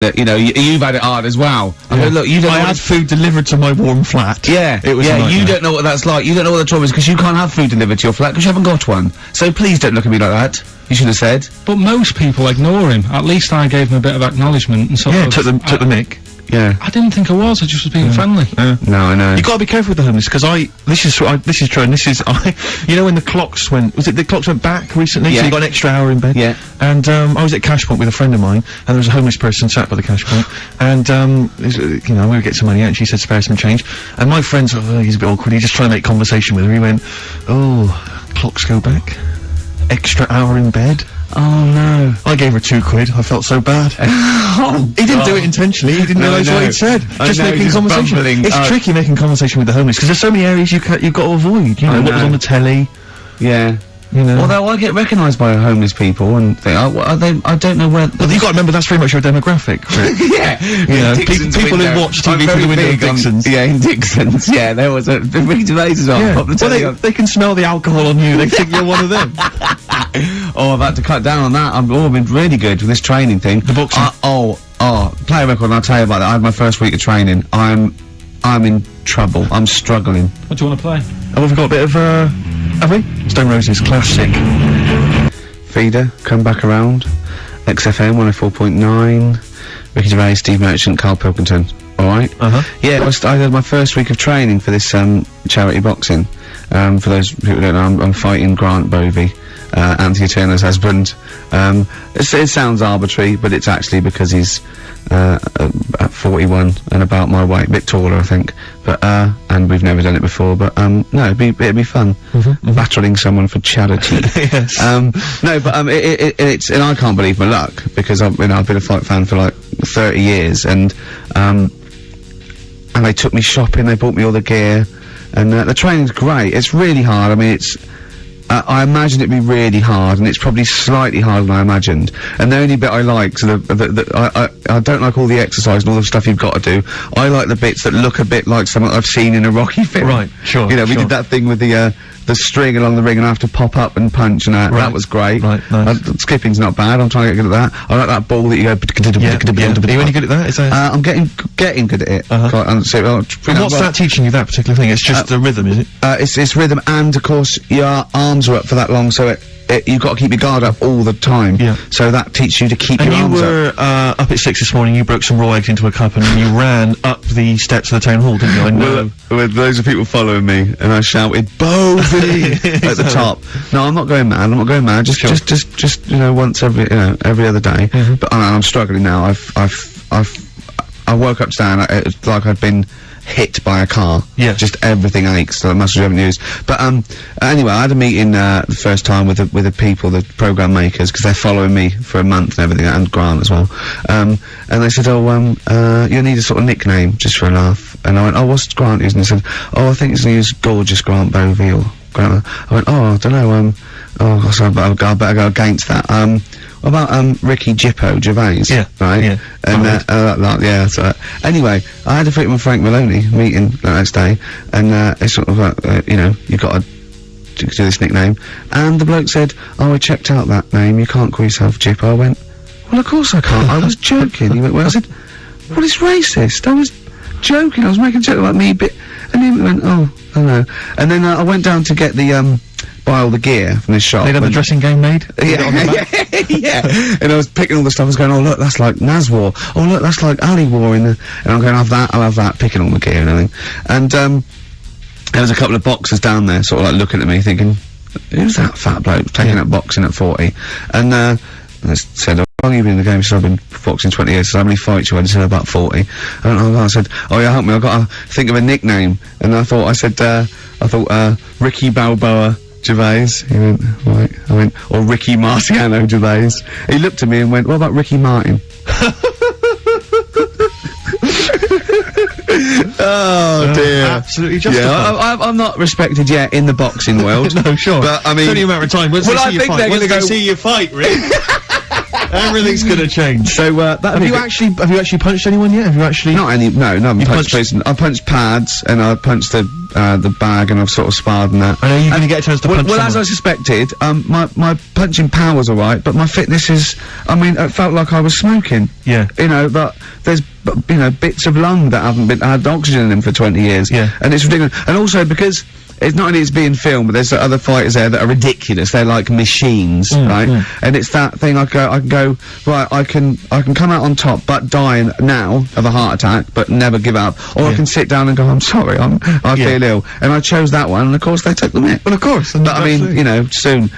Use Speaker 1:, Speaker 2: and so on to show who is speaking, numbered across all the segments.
Speaker 1: that, you know, you've had it hard as well. I go, look, you don't.
Speaker 2: I had food delivered to my warm flat.
Speaker 1: Yeah,
Speaker 2: it was.
Speaker 1: Yeah, you don't know what that's like. You don't know what the trauma is because you can't have food delivered to your flat because you haven't got one. So please don't look at me like that. You should have said.
Speaker 3: But most people ignore him. At least I gave him a bit of acknowledgement and sort of.
Speaker 2: Took the mick.
Speaker 1: Yeah.
Speaker 3: I didn't think I was. I just was being friendly.
Speaker 1: No, I know.
Speaker 2: You gotta be careful with the homeless because this is true, and this is you know when the clocks went back recently, so you got an extra hour in bed.
Speaker 1: Yeah.
Speaker 2: And I was at Cash Point with a friend of mine, and there was a homeless person sat by the Cash Point, and you know, we would get some money out, and she said spare some change, and my friend's he's a bit awkward. He just trying to make conversation with her. He went, "Oh, clocks go back, extra hour in bed."
Speaker 1: Oh no.
Speaker 2: I gave her £2. I felt so bad. He didn't do it intentionally. He didn't realise what he'd said. Just making conversation.
Speaker 1: Bumbling.
Speaker 2: It's tricky making conversation with the homeless because there's so many areas you've got to avoid. You know what was on the telly.
Speaker 1: Yeah.
Speaker 2: You know.
Speaker 1: Although I get recognised by homeless people and think, are they? I don't know where.
Speaker 2: But you got to remember that's very much your demographic.
Speaker 1: Yeah.
Speaker 2: You know, people who watch TV through the window of Dixon's.
Speaker 1: Yeah, in Dixon's. Yeah, there was a Ricky Gervais as well.
Speaker 2: Yeah. They can smell the alcohol on you. They think you're one of them.
Speaker 1: Oh, I've had to cut down on that. I've been really good with this training thing.
Speaker 2: The boxing.
Speaker 1: Play a record and I'll tell you about that. I had my first week of training. I'm in trouble. I'm struggling.
Speaker 3: What do you want to play?
Speaker 2: Oh, we've got a bit of, have we? Stone Roses, classic.
Speaker 1: Feeder, Come Back Around. XFM 104.9. Ricky Gervais, Steve Merchant, Carl Pilkington. Alright? Yeah, I had my first week of training for this, charity boxing. For those people who don't know, I'm fighting Grant Bovey. Anthony Turner's husband. It sounds arbitrary, but it's actually because he's at 41 and about my weight, a bit taller, I think. But and we've never done it before. But no, it'd be fun battling someone for charity.
Speaker 2: Yes.
Speaker 1: No, but it's and I can't believe my luck because I've been a fight fan for like 30 years, and they took me shopping. They bought me all the gear, and the training's great. It's really hard. I mean, it's. I imagined it'd be really hard, and it's probably slightly harder than I imagined. And the only bit I like, so I don't like all the exercise and all the stuff you've got to do. I like the bits that look a bit like something I've seen in a Rocky film.
Speaker 2: Right, sure.
Speaker 1: You know, we did that thing with the string along the ring and I have to pop up and punch, and that was great.
Speaker 2: Right, nice.
Speaker 1: Skipping's not bad. I'm trying to get good at that. I like that ball that you go.
Speaker 2: Are you any good at that? Is that
Speaker 1: I'm getting good at it.
Speaker 2: and what's that teaching you, that particular thing? It's just the rhythm, is it?
Speaker 1: It's rhythm, and of course your arms are up for that long, so you've got to keep your guard up all the time. Yeah. So that teaches you to keep your arms up.
Speaker 2: And you were up at 6 this morning. You broke some raw eggs into a cup and you ran up the steps of the town hall, didn't you? I know.
Speaker 1: With loads of people following me, and I shouted "Bovey" at the top. No, I'm not going mad. I'm not going mad. Just you know, once every other day. But I'm struggling now. I woke up today and it's like I'd been hit by a car.
Speaker 2: Yeah.
Speaker 1: Just everything aches, so the muscles you haven't used. But, anyway, I had a meeting, the first time with the people, the program makers, because they're following me for a month and everything, and Grant as well. And they said, you need a sort of nickname, just for a laugh. And I went, oh, what's Grant using? And they said, oh, I think he's gonna use Gorgeous Grant Bovey, or Grant. I went, oh, I don't know, so I better go against that. What about, Ricky Jippo Gervais?
Speaker 2: Yeah.
Speaker 1: Right?
Speaker 2: Yeah.
Speaker 1: And, yeah, that's right. Anyway, I had a meeting with Frank Maloney meeting the next day, and, it's sort of like, you know, you've got to do this nickname. And the bloke said, oh, I checked out that name, you can't call yourself Jippo. I went, well, of course I can't, I was joking. He went, well, I said, well, it's racist, I was joking, I was making a joke about me, but, and he went, oh, I know. And then, I went down to get the, buy all the gear from this shop.
Speaker 2: They'd have a dressing game made?
Speaker 1: Yeah. And I was picking all the stuff, I was going, oh look, that's like Nazwar. Oh look, that's like Ali War and I'm going, I'll have that, picking all the gear and everything. And, there was a couple of boxers down there, sort of like looking at me thinking, who's that fat bloke taking up boxing at 40? And, I said, how long have you been in the game? He said, I've been boxing 20 years. So how many fights you had? He said, about 40. I said, oh yeah, help me, I've got to think of a nickname. And I thought, Ricky Balboa Gervais. He went, right. I went, or Ricky Marciano Gervais. He looked at me and went, what about Ricky Martin? Oh dear.
Speaker 2: Absolutely justified.
Speaker 1: Yeah, I'm not respected yet in the boxing world.
Speaker 2: No, sure.
Speaker 1: But I mean,
Speaker 2: it's only a matter of time. Once they see you fight, Rick. Everything's gonna change.
Speaker 1: So, that'd
Speaker 2: Have
Speaker 1: be
Speaker 2: you actually punched anyone yet? Have you actually?
Speaker 1: no, I haven't
Speaker 2: You
Speaker 1: punched
Speaker 2: punched-
Speaker 1: person. I punched pads, and I punched the bag, and I've sort of sparred and that.
Speaker 2: I know you're gonna get a chance to punch
Speaker 1: Well, as I
Speaker 2: someone.
Speaker 1: suspected, my punching power was alright, but my fitness is, I mean, it felt like I was smoking.
Speaker 2: Yeah.
Speaker 1: You know, but there's, you know, bits of lung that haven't had oxygen in them for 20 years.
Speaker 2: Yeah.
Speaker 1: And it's ridiculous. And also because it's not only it's being filmed, but there's other fighters there that are ridiculous. They're like machines, right? And it's that thing. I can go right. I can come out on top, but die now of a heart attack, but never give up. Or I
Speaker 2: Yeah.
Speaker 1: can sit down and go, I'm sorry, I feel ill. And I chose that one, and of course they took the mick.
Speaker 2: Well, of course.
Speaker 1: But I mean, you know, soon.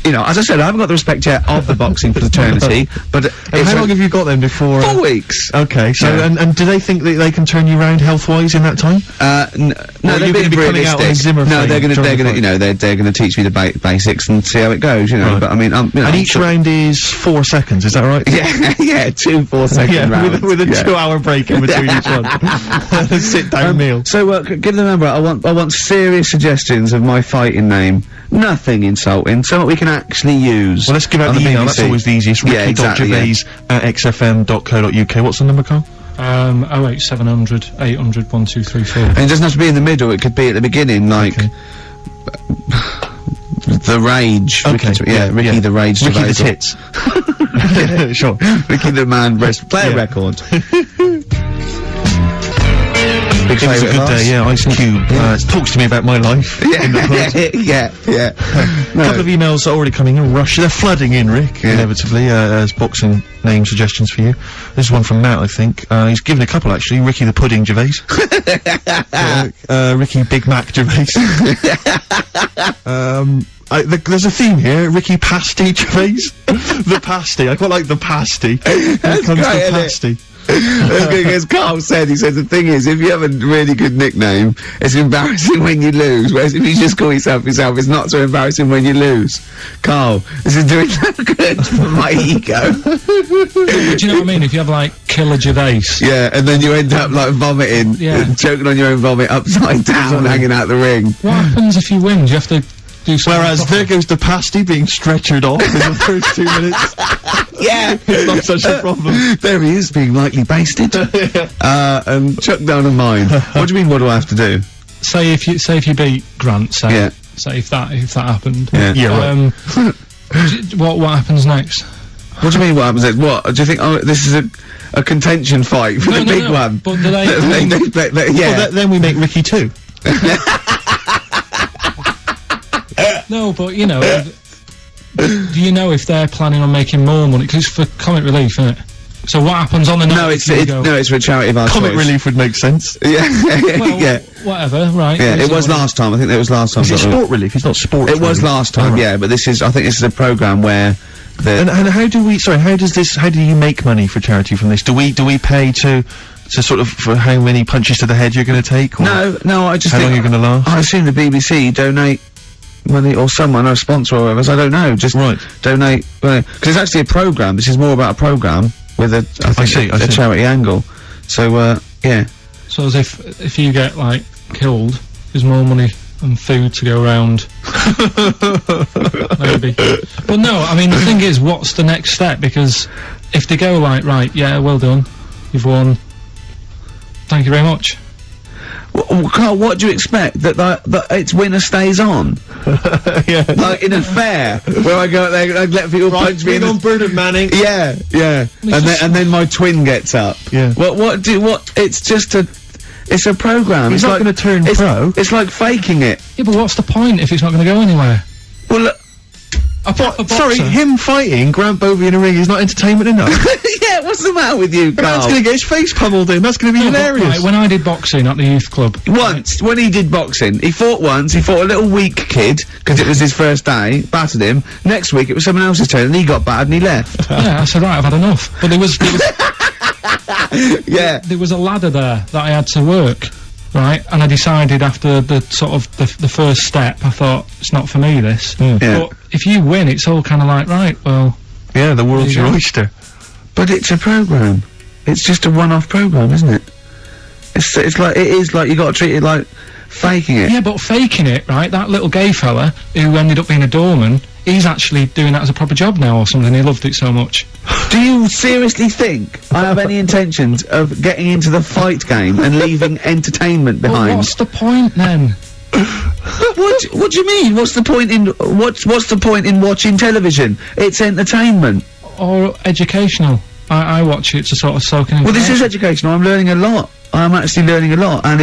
Speaker 1: You know, as I said, I haven't got the respect yet of the boxing fraternity, but
Speaker 2: And how long have you got then before?
Speaker 1: 4 weeks.
Speaker 2: Okay, so
Speaker 1: Yeah.
Speaker 2: and do they think that they can turn you around health-wise in that time?
Speaker 1: No,
Speaker 2: Or
Speaker 1: they're
Speaker 2: you're gonna
Speaker 1: being
Speaker 2: be coming out on a
Speaker 1: realistic.
Speaker 2: Zimmer
Speaker 1: No,
Speaker 2: flame
Speaker 1: they're
Speaker 2: during the
Speaker 1: gonna,
Speaker 2: fight.
Speaker 1: you know, they're gonna teach me the basics and see how it goes, you know.
Speaker 2: Right.
Speaker 1: But I mean, you know,
Speaker 2: And each round is 4 seconds. Is that right?
Speaker 1: yeah, yeah, 2 4-second rounds.
Speaker 2: with a
Speaker 1: yeah.
Speaker 2: 2-hour break in between each one. A sit-down meal.
Speaker 1: So, give them a number. I want serious suggestions of my fighting name. Nothing insulting. Something we can actually use.
Speaker 2: Well, let's give out
Speaker 1: on
Speaker 2: the email.
Speaker 1: BBC.
Speaker 2: That's always the easiest.
Speaker 1: Yeah, exactly, yeah.
Speaker 2: Ricky.gervais@xfm.co.uk. What's the number, Carl?
Speaker 3: 08700 800 1234.
Speaker 1: And it doesn't have to be in the middle. It could be at the beginning, like.
Speaker 2: Okay.
Speaker 1: The Rage.
Speaker 2: Okay,
Speaker 1: Ricky the Rage.
Speaker 2: Ricky the
Speaker 1: Gervais.
Speaker 2: Tits. Sure.
Speaker 1: Ricky the Man Play a
Speaker 2: Yeah.
Speaker 1: record. Big
Speaker 2: It was a
Speaker 1: favourite
Speaker 2: good
Speaker 1: of ours.
Speaker 2: day, yeah. Ice Cube talks to me about my life. In the pub.
Speaker 1: yeah.
Speaker 2: A couple of emails are already coming in. Rush. They're flooding in, Rick,
Speaker 1: Yeah.
Speaker 2: inevitably, as boxing name suggestions for you. This is one from Matt, I think. He's given a couple, actually. Ricky the Pudding Gervais. Ricky Big Mac Gervais. There's a theme here. Ricky Pasty Gervais. The Pasty. I quite like the Pasty. Here comes
Speaker 1: great,
Speaker 2: the
Speaker 1: isn't it?
Speaker 2: Pasty.
Speaker 1: As Carl said, he says the thing is, if you have a really good nickname, it's embarrassing when you lose. Whereas if you just call yourself, it's not so embarrassing when you lose. Carl, this is doing no good for my ego.
Speaker 3: Do you know what I mean? If you have like Killer Gervais.
Speaker 1: Yeah, and then you end up like vomiting,
Speaker 3: Yeah.
Speaker 1: choking on your own vomit upside down, hanging out the ring.
Speaker 3: What happens if you win? Do you have to do something?
Speaker 2: Whereas there goes the Pasty being stretchered off in the first 2 minutes.
Speaker 1: Yeah,
Speaker 2: It's not such a problem.
Speaker 1: There he is, being lightly basted, and chucked down a mine. What do you mean? What do I have to do?
Speaker 3: Say if you beat Grant, say.
Speaker 1: Yeah.
Speaker 3: Say if that happened.
Speaker 1: Yeah.
Speaker 2: Yeah, right.
Speaker 3: What happens next?
Speaker 1: What do you mean? What happens? What do you think? Oh, this is a contention fight for the big one.
Speaker 3: But do they?
Speaker 1: Yeah.
Speaker 2: Well, then we make Ricky 2.
Speaker 3: No, but you know, do you know if they're planning on making more money? Because for comic relief, isn't it? So what happens on the night?
Speaker 1: No, it's for a charity of our
Speaker 2: Comic
Speaker 1: choice.
Speaker 2: relief would make sense.
Speaker 1: Yeah,
Speaker 3: Well,
Speaker 1: yeah,
Speaker 3: whatever, right?
Speaker 1: yeah. It
Speaker 3: So
Speaker 1: was
Speaker 3: what-
Speaker 1: last time. I think it was last time.
Speaker 2: Is it sport relief? It's not sport.
Speaker 1: It was last time. Yeah, but this is. I think this is a program where
Speaker 2: And how do we? Sorry, how do you make money for charity from this? Do we pay to sort of for how many punches to the head you're going to take? Or
Speaker 1: No. I just
Speaker 2: How
Speaker 1: think
Speaker 2: long you're going to last?
Speaker 1: I assume the BBC donate money, or someone, or a sponsor, or whatever. So I don't know. Just
Speaker 2: Right.
Speaker 1: donate because it's actually a program. This is more about a program with a I think a charity angle. So yeah.
Speaker 3: So as if you get like killed, there's more money and food to go around. Maybe. But no, I mean the thing is, what's the next step? Because if they go like, right, yeah, well done, you've won. Thank you very much.
Speaker 1: Carl, what do you expect? That it's winner stays on?
Speaker 2: Yeah.
Speaker 1: Like in a fair, where I go out there and let people punch me in the...
Speaker 2: Bernard Manning.
Speaker 1: Yeah. And then my twin gets up.
Speaker 2: Yeah.
Speaker 1: It's just it's a program.
Speaker 2: He's
Speaker 1: It's
Speaker 2: not
Speaker 1: like-
Speaker 2: gonna turn
Speaker 1: it's-
Speaker 2: pro.
Speaker 1: It's like faking it.
Speaker 3: Yeah, but what's the point if it's not going to go anywhere?
Speaker 1: Well, look,
Speaker 3: A proper
Speaker 2: Sorry,
Speaker 3: boxer.
Speaker 2: him fighting Grant Bovey in a ring is not entertainment enough.
Speaker 1: yeah, what's the matter with you,
Speaker 2: Man's
Speaker 1: Carl?
Speaker 2: gonna get his face pummeled in. That's gonna be
Speaker 3: No, but,
Speaker 2: hilarious.
Speaker 3: right, when I did boxing at the youth club,
Speaker 1: Once, when he did boxing, he fought once, he fought a little weak kid, because it was his first day, battered him. Next week, it was someone else's turn, and he got battered and he left.
Speaker 3: yeah, I said, right, I've had enough. But there was
Speaker 1: Yeah.
Speaker 3: there was a ladder there that I had to work, right? And I decided after the sort of the first step, I thought, it's not for me, this.
Speaker 1: Yeah.
Speaker 3: But if you win, it's all kind of like, right, well,
Speaker 2: Yeah, the world's
Speaker 3: There
Speaker 2: your
Speaker 3: you go.
Speaker 2: oyster.
Speaker 1: But it's a program. It's just a one-off program, isn't it? It's like, it is like, you gotta treat it like faking it.
Speaker 3: yeah, but faking it, right? That little gay fella who ended up being a doorman, he's actually doing that as a proper job now or something. He loved it so much.
Speaker 1: Do you seriously think I have any intentions of getting into the fight game and leaving entertainment
Speaker 3: Well,
Speaker 1: behind?
Speaker 3: what's the point then?
Speaker 1: What do you mean? What's the point in what's the point in watching television? It's entertainment.
Speaker 3: Or educational? I watch it to sort of soak in.
Speaker 1: Well, this is educational. I'm learning a lot. I'm actually learning a lot, and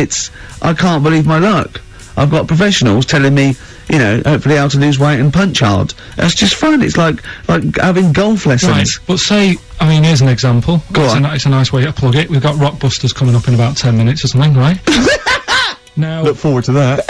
Speaker 1: I can't believe my luck. I've got professionals telling me, you know, hopefully how to lose weight and punch hard. That's just fun. It's like having golf lessons.
Speaker 3: Right, but say, I mean, here's an example.
Speaker 1: Go on.
Speaker 3: It's a nice way to plug it. We've got Rockbusters coming up in about 10 minutes or something, right? Now,
Speaker 2: Look forward to that.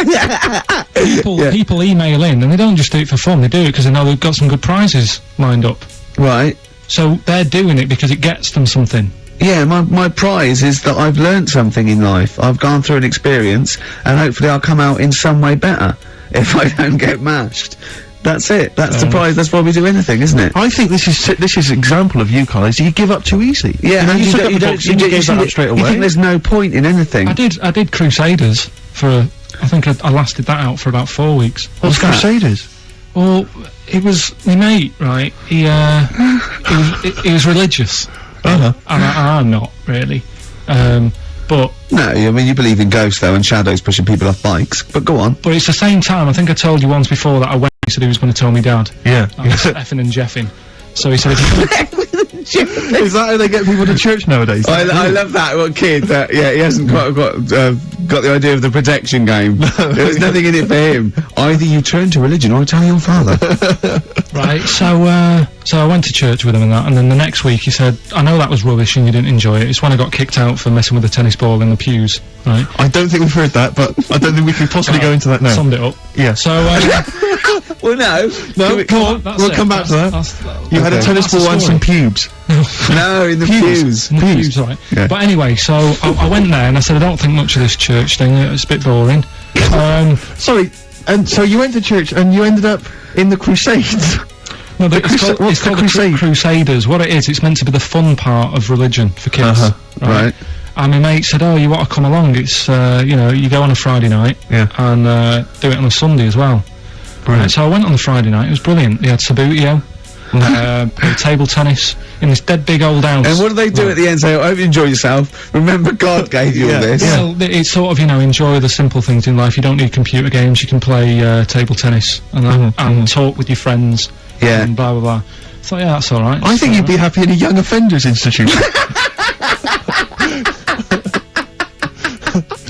Speaker 3: people email in, and they don't just do it for fun. They do it because they know they've got some good prizes lined up.
Speaker 1: Right.
Speaker 3: So they're doing it because it gets them something.
Speaker 1: Yeah, my prize is that I've learned something in life. I've gone through an experience, and hopefully I'll come out in some way better if I don't get mashed. That's it. That's the prize. That's why we do anything, isn't it?
Speaker 2: I think this is an example of you, Colin. You give up too easy.
Speaker 1: Yeah,
Speaker 2: you know,
Speaker 1: and
Speaker 2: you took up the books and you gave that up straight
Speaker 1: You think
Speaker 2: away.
Speaker 1: there's no point in anything?
Speaker 3: I did Crusaders for, I think I lasted that out for about 4 weeks.
Speaker 2: What's Crusaders?
Speaker 3: Well, it was my mate, right? He was religious.
Speaker 2: Uh-huh.
Speaker 3: And I'm not, really. But
Speaker 1: No, I mean, you believe in ghosts, though, and shadows pushing people off bikes. But go on.
Speaker 3: it's the same time, I think I told you once before that I went, he said he was going to tell me dad.
Speaker 2: Yeah.
Speaker 3: I was effing and jeffing. So he said, if you're gonna
Speaker 2: Is that how they get people to church nowadays?
Speaker 1: I love that one kid that, yeah, he hasn't quite got the idea of the protection game. There was nothing in it for him. Either you turn to religion or I tell your father.
Speaker 3: Right, so I went to church with him and that, and then the next week he said, I know that was rubbish and you didn't enjoy it. It's when I got kicked out for messing with the tennis ball in the pews, right?
Speaker 2: I don't think we've heard that, but I don't think we can possibly go into that now.
Speaker 3: Summed it up.
Speaker 2: Yeah.
Speaker 3: So,
Speaker 1: Well, no,
Speaker 2: come on,
Speaker 3: that's
Speaker 2: we'll
Speaker 3: it.
Speaker 2: come back to that. You had a
Speaker 1: Okay.
Speaker 2: tennis
Speaker 3: That's the
Speaker 2: ball and some
Speaker 3: story.
Speaker 2: pubes.
Speaker 1: no, in the pews.
Speaker 3: In the pews, right.
Speaker 1: Yeah.
Speaker 3: But anyway, so I went there and I said, I don't think much of this church thing, it's a bit boring.
Speaker 2: Sorry, and so you went to church and you ended up in the Crusades.
Speaker 3: No, but
Speaker 2: What's
Speaker 3: it's called
Speaker 2: the crusade?
Speaker 3: Crusaders. What it is, it's meant to be the fun part of religion for kids.
Speaker 1: Right.
Speaker 3: And my mate said, oh, you want to come along? It's, you know, you go on a Friday night
Speaker 2: Yeah.
Speaker 3: and do it on a Sunday as well.
Speaker 2: Brilliant.
Speaker 3: So I went on the Friday night, it was brilliant. They had Sabutio, table tennis, in this dead big old house.
Speaker 1: And what do they do at the end? Say, I hope you enjoy yourself. Remember, God gave you all this.
Speaker 3: Well, it's sort of, you know, enjoy the simple things in life. You don't need computer games, you can play table tennis and that, and talk with your friends.
Speaker 1: Yeah.
Speaker 3: And blah, blah, blah. So yeah, that's alright.
Speaker 2: I think you'd be happy in a young offenders institute.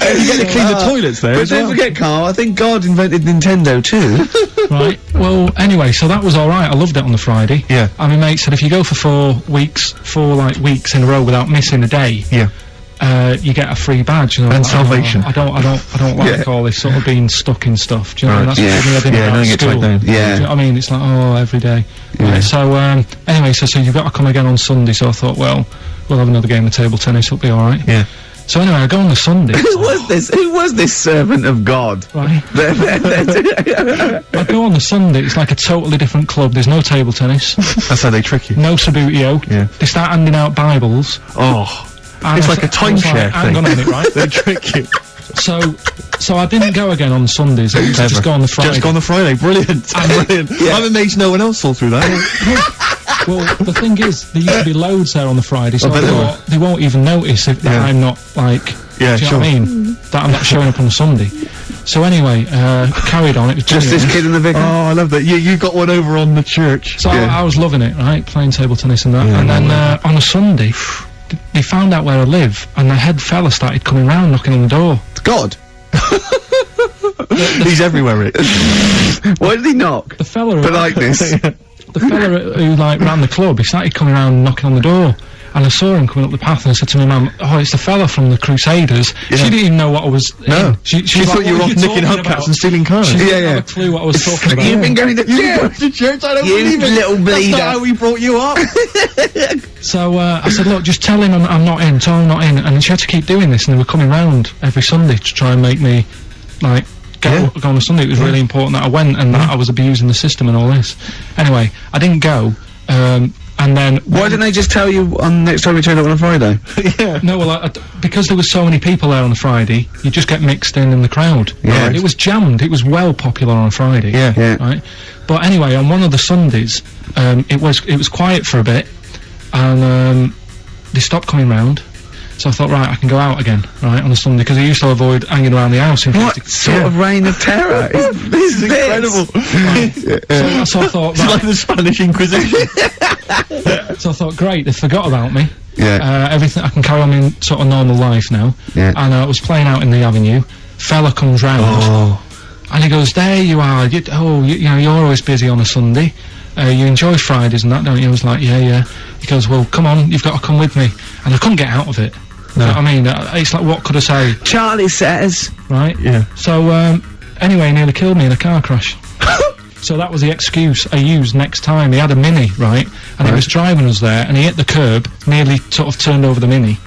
Speaker 2: You get to clean the toilets there.
Speaker 1: But
Speaker 2: as
Speaker 1: don't
Speaker 2: well.
Speaker 1: forget, Carl, I think God invented Nintendo too.
Speaker 3: Right. Well, anyway, so that was alright. I loved it on the Friday.
Speaker 2: Yeah.
Speaker 3: And my mate said if you go for 4 weeks in a row without missing a day,
Speaker 2: Yeah.
Speaker 3: you get a free badge. And,
Speaker 2: And salvation.
Speaker 3: I don't like all this sort of being stuck in stuff. Do you know?
Speaker 2: Right.
Speaker 3: That's
Speaker 1: Yeah.
Speaker 3: what I did
Speaker 2: Yeah,
Speaker 3: about
Speaker 2: no, it gets
Speaker 3: school.
Speaker 2: right down.
Speaker 3: Do you
Speaker 1: Yeah.
Speaker 3: know what I mean? It's like, oh, every day.
Speaker 1: Yeah.
Speaker 3: Right, so, anyway, so you've got to come again on Sunday, so I thought, well, we'll have another game of table tennis, it'll be alright.
Speaker 2: Yeah.
Speaker 3: So anyway, I go on the Sunday.
Speaker 1: Who was this? Who was this servant of God?
Speaker 3: Right. I go on the Sunday, it's like a totally different club, there's no table tennis,
Speaker 2: That's how they trick you.
Speaker 3: no Sabutio,
Speaker 2: Yeah.
Speaker 3: they start handing out Bibles.
Speaker 2: Oh.
Speaker 3: And
Speaker 2: It's
Speaker 3: I
Speaker 2: like a
Speaker 3: th- I was like,
Speaker 2: timeshare
Speaker 3: hang
Speaker 2: thing.
Speaker 3: on a minute, right?
Speaker 2: They trick you.
Speaker 3: So I didn't go again on Sundays, I used to just go on the Friday.
Speaker 2: Just go on the Friday. Brilliant. Brilliant. I'm amazed no one else saw through that.
Speaker 3: Well, the thing is, there used to be loads there on the Friday, so
Speaker 2: I
Speaker 3: I
Speaker 2: bet there
Speaker 3: thought they won't even notice if that
Speaker 2: Yeah.
Speaker 3: I'm not, like,
Speaker 2: Yeah,
Speaker 3: do you
Speaker 2: sure.
Speaker 3: know what I mean? That I'm not showing up on a Sunday. So anyway, carried on, it was
Speaker 1: Just
Speaker 3: brilliant.
Speaker 1: this kid in the vicar?
Speaker 2: Oh, I love that. You got one over on the church.
Speaker 3: So
Speaker 1: Yeah.
Speaker 3: I was loving it, right, playing table tennis and that,
Speaker 2: Yeah,
Speaker 3: and then on a Sunday, they found out where I live, and the head fella started coming round, knocking on the door.
Speaker 1: God.
Speaker 2: He's everywhere, Rick.
Speaker 1: Why did he knock?
Speaker 3: The fella,
Speaker 1: Politeness.
Speaker 3: the fella who like ran the club, he started coming around knocking on the door. And I saw him coming up the path, and I said to my mum, "Oh, it's the fella from the Crusaders."
Speaker 2: Yeah.
Speaker 3: She didn't even know what I was.
Speaker 2: No.
Speaker 3: in. She
Speaker 2: She
Speaker 3: was
Speaker 2: thought
Speaker 3: like,
Speaker 2: you were
Speaker 3: "What
Speaker 2: off
Speaker 3: are
Speaker 2: nicking
Speaker 3: talking
Speaker 2: hubcaps
Speaker 3: about?"
Speaker 2: and stealing cars.
Speaker 3: She didn't
Speaker 1: Yeah,
Speaker 3: have
Speaker 1: yeah.
Speaker 3: a clue what I was talking about.
Speaker 1: You've been going to church.
Speaker 2: to church, I don't
Speaker 1: You
Speaker 2: believe it.
Speaker 1: little
Speaker 2: That's
Speaker 1: bleeder.
Speaker 2: not how we brought you up.
Speaker 3: So I said, "Look, just tell him I'm not in. Tell him I'm not in." And she had to keep doing this, and they were coming round every Sunday to try and make me, like, go on a Sunday. It was really important that I went and that I was abusing the system and all this. Anyway, I didn't go. And then
Speaker 1: Why didn't they just tell you on next time you turned up on a Friday?
Speaker 2: Yeah.
Speaker 3: No, well, because there was so many people there on the Friday, you just get mixed in the crowd.
Speaker 1: Yeah.
Speaker 3: Right? It was jammed. It was well popular on a Friday.
Speaker 2: Yeah.
Speaker 1: Yeah.
Speaker 3: Right. But anyway, on one of the Sundays, it was quiet for a bit, and they stopped coming round. So I thought, right, I can go out again, right, on a Sunday, because I used to avoid hanging around the house.
Speaker 1: What sort of reign of terror is this?
Speaker 2: Incredible.
Speaker 3: So I thought,
Speaker 2: It's like
Speaker 3: right,
Speaker 2: the Spanish Inquisition.
Speaker 3: so I thought, great, they forgot about me.
Speaker 1: Yeah.
Speaker 3: Everything, I can carry on in sort of normal life now.
Speaker 1: Yeah.
Speaker 3: And I was playing out in the avenue. Fella comes round.
Speaker 2: Oh.
Speaker 3: And he goes, there you are, you know, you're always busy on a Sunday. You enjoy Fridays and that, don't you? I was like, yeah. He goes, well, come on, you've got to come with me. And I couldn't get out of it. You know what I mean? It's like, what could I say,
Speaker 1: Charlie says.
Speaker 3: right?
Speaker 2: Yeah.
Speaker 3: So, anyway, he nearly killed me in a car crash. So that was the excuse I used next time. He had a Mini, right? And he was driving us there, and he hit the curb, nearly sort of turned over the Mini.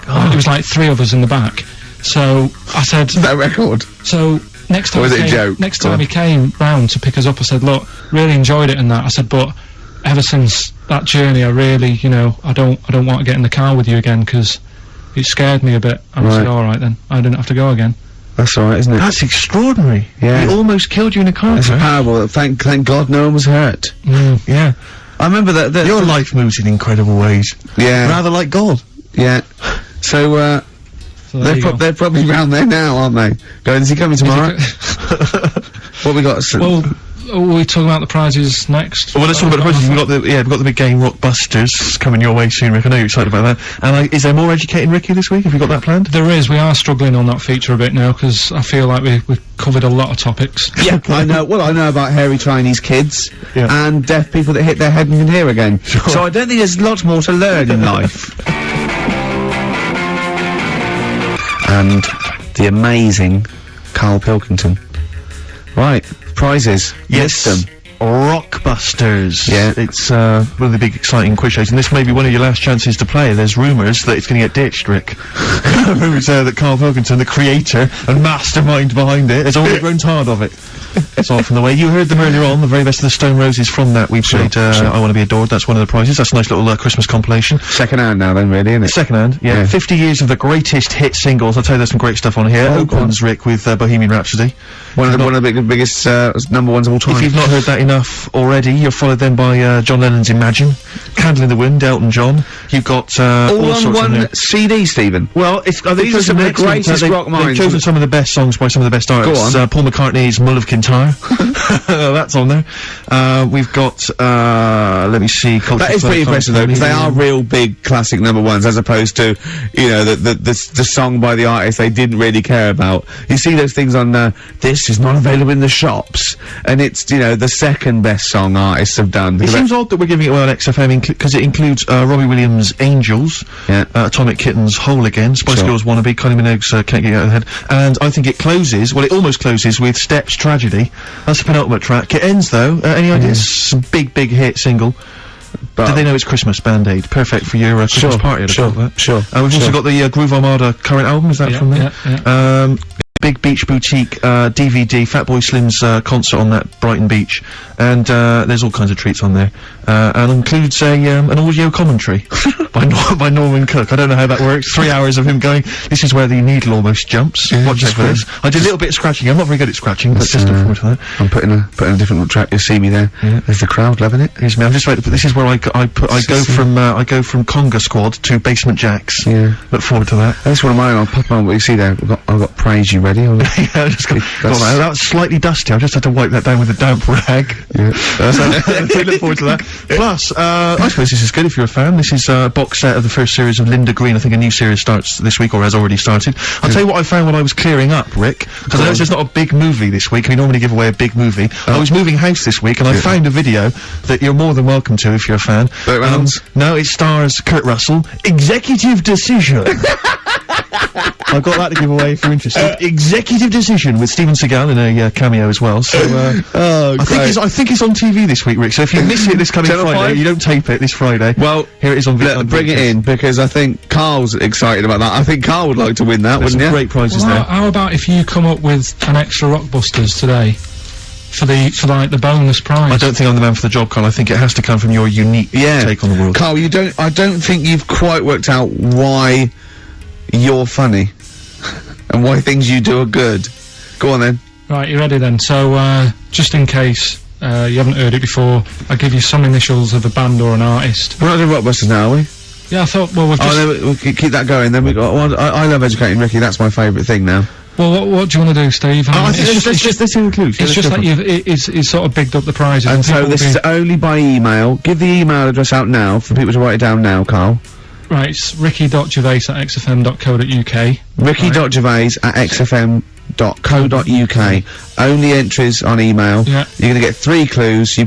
Speaker 3: There was like 3 of us in the back. So I said,
Speaker 1: That record.
Speaker 3: so next time,
Speaker 1: Or was it a joke?
Speaker 3: next
Speaker 1: Go
Speaker 3: time
Speaker 1: on.
Speaker 3: he came round to pick us up, I said, look, really enjoyed it and that. I said, but ever since that journey, I really, you know, I don't want to get in the car with you again, because it scared me a bit. And I said,
Speaker 1: Right.
Speaker 3: all right then, I didn't have to go again.
Speaker 1: That's alright, isn't it?
Speaker 2: That's extraordinary.
Speaker 1: Yeah.
Speaker 2: He almost killed you in a car
Speaker 1: It's a
Speaker 2: crash.
Speaker 1: parable. Thank God no one was hurt.
Speaker 2: Yeah.
Speaker 1: I remember that.
Speaker 2: Your life moves in incredible ways.
Speaker 1: Yeah.
Speaker 2: Rather like God.
Speaker 1: Yeah. So,
Speaker 3: So there you go.
Speaker 1: they're probably round there now, aren't they? Going, is he coming tomorrow? What we got?
Speaker 3: Well, are we talking about the prizes next?
Speaker 2: Well, let's talk about the prizes. We've got the big game, Rockbusters, coming your way soon, Rick. I know you're excited about that. And is there more Educating Ricky this week? Have you got that planned?
Speaker 3: There is. We are struggling on that feature a bit now, because I feel like we've covered a lot of topics.
Speaker 1: Yeah, I know. Well, I know about hairy Chinese kids
Speaker 2: Yeah.
Speaker 1: and deaf people that hit their head and can hear again. So I don't think there's lots more to learn in life. And the amazing Carl Pilkington. Right, prizes. List them.
Speaker 2: Rockbusters.
Speaker 1: Yeah.
Speaker 2: It's one of the big exciting quiz shows, and this may be one of your last chances to play. There's rumours that it's going to get ditched, Rick. Rumours that Carl Pilkington, the creator and mastermind behind it, has already grown tired of it. It's all from the way you heard them earlier on, the very best of the Stone Roses. From that, we played I Want to Be Adored. That's one of the prizes. That's a nice little Christmas compilation.
Speaker 1: Second hand now then, really, isn't it?
Speaker 2: Second hand, yeah. 50 years of the greatest hit singles. I'll tell you, there's some great stuff on here.
Speaker 1: Oh, go on.
Speaker 2: Opens, Rick, with Bohemian Rhapsody.
Speaker 1: One of the biggest number ones of all time.
Speaker 2: If you've not heard that enough already, you're followed then by John Lennon's Imagine, Candle in the Wind, Elton John. You've got
Speaker 1: all
Speaker 2: all
Speaker 1: on
Speaker 2: sorts on here.
Speaker 1: one CD, Stephen.
Speaker 2: Well, they've
Speaker 1: These are some of the greatest rock
Speaker 2: They've
Speaker 1: minds.
Speaker 2: chosen some of the best songs by some of the best artists.
Speaker 1: on.
Speaker 2: Paul McCartney's Mull of Kintyre. That's on there. We've got, let me see. Culture
Speaker 1: That is
Speaker 2: Club,
Speaker 1: pretty impressive though, because they are
Speaker 2: Carly
Speaker 1: real big classic number ones, as opposed to, you know, the song by the artist they didn't really care about. You see those things on this is not available in the shops, and it's, you know, the second best song artists have done.
Speaker 2: It
Speaker 1: because
Speaker 2: seems odd that we're giving it away on XFM because it includes Robbie Williams' Angels,
Speaker 1: Yeah.
Speaker 2: Atomic Kitten's Whole Again, Spice
Speaker 1: Sure.
Speaker 2: Girls Wannabe, Kylie Minogue's Can't Get You Out of the Head, and I think it closes, well, it almost closes with Steps Tragedy. That's the penultimate track. It ends though, any ideas? Some big hit single.
Speaker 1: But
Speaker 2: Do they know it's Christmas, Band-Aid? Perfect for your Christmas party, I'd have
Speaker 1: sure,
Speaker 2: thought that.
Speaker 1: sure.
Speaker 2: We've also got the Groove Armada current album, is that
Speaker 3: Yeah,
Speaker 2: from there?
Speaker 3: yeah.
Speaker 2: Big Beach Boutique DVD, Fatboy Slim's concert on that Brighton beach, and there's all kinds of treats on there, and includes an audio commentary by Norman Cook. I don't know how that works. 3 hours of him going, this is where the needle almost jumps. Watch this for this. I did a little bit of scratching. I'm not very good at scratching, but just look forward to that.
Speaker 1: I'm putting a different track. You'll see me there.
Speaker 2: Yeah.
Speaker 1: There's the crowd loving it.
Speaker 2: Here's me. I'm just waiting. But this is where I go from Conga Squad to Basement Jacks.
Speaker 1: Yeah.
Speaker 2: Look forward to that.
Speaker 1: That's one of mine. I'll pop on what you see there. I've got Praise You ready.
Speaker 2: Yeah, I just got that was slightly dusty. I just had to wipe that down with a damp rag.
Speaker 1: Yeah.
Speaker 2: So look forward to that. Plus, I suppose this is good if you're a fan. This is a box set of the first series of Linda Green. I think a new series starts this week, or has already started. I'll tell you what I found when I was clearing up, Rick, because I know it's not a big movie this week. We normally give away a big movie. I was moving house this week, and I found a video that you're more than welcome to if you're a fan.
Speaker 1: Burt Reynolds?
Speaker 2: No, it stars Kurt Russell. Executive Decision. I've got that to give away if you're interested. Executive Decision with Steven Seagal in a cameo as well. So
Speaker 1: Oh,
Speaker 2: I think it's on TV this week, Rick. So if you miss it this coming
Speaker 1: Channel
Speaker 2: Friday,
Speaker 1: 5?
Speaker 2: you don't tape it this Friday.
Speaker 1: Well,
Speaker 2: here it is on
Speaker 1: Look, bring it in, because I think Carl's excited about that. I think Carl would like to win that,
Speaker 2: There's
Speaker 1: wouldn't
Speaker 2: some
Speaker 1: you?
Speaker 2: great prizes
Speaker 3: Well,
Speaker 2: there.
Speaker 3: how about if you come up with an extra Rockbusters today for like the bonus prize?
Speaker 2: I don't think I'm the man for the job, Carl. I think it has to come from your unique take on the world.
Speaker 1: Carl, I don't think you've quite worked out why you're funny. And why things you do are good. Go on then.
Speaker 3: Right, you ready then? So, just in case you haven't heard it before, I give you some initials of a band or an artist.
Speaker 1: We're not doing Rockbusters now, are we?
Speaker 3: Yeah, I thought, well, we've just...
Speaker 1: Oh, then we'll keep that going. Then we got. Well, I love educating Ricky. That's my favourite thing now.
Speaker 3: Well, what do you want to do, Steve?
Speaker 1: I think let's include.
Speaker 3: It's just that it's sort of bigged up the prizes.
Speaker 1: And so
Speaker 3: people
Speaker 1: this
Speaker 3: will
Speaker 1: is only by email. Give the email address out now for people to write it down now, Carl.
Speaker 3: Right, it's ricky.gervais@xfm.co.uk.
Speaker 1: Ricky.gervais@xfm.co.uk. Only entries on email.
Speaker 3: Yeah.
Speaker 1: You're gonna get 3 clues. You've got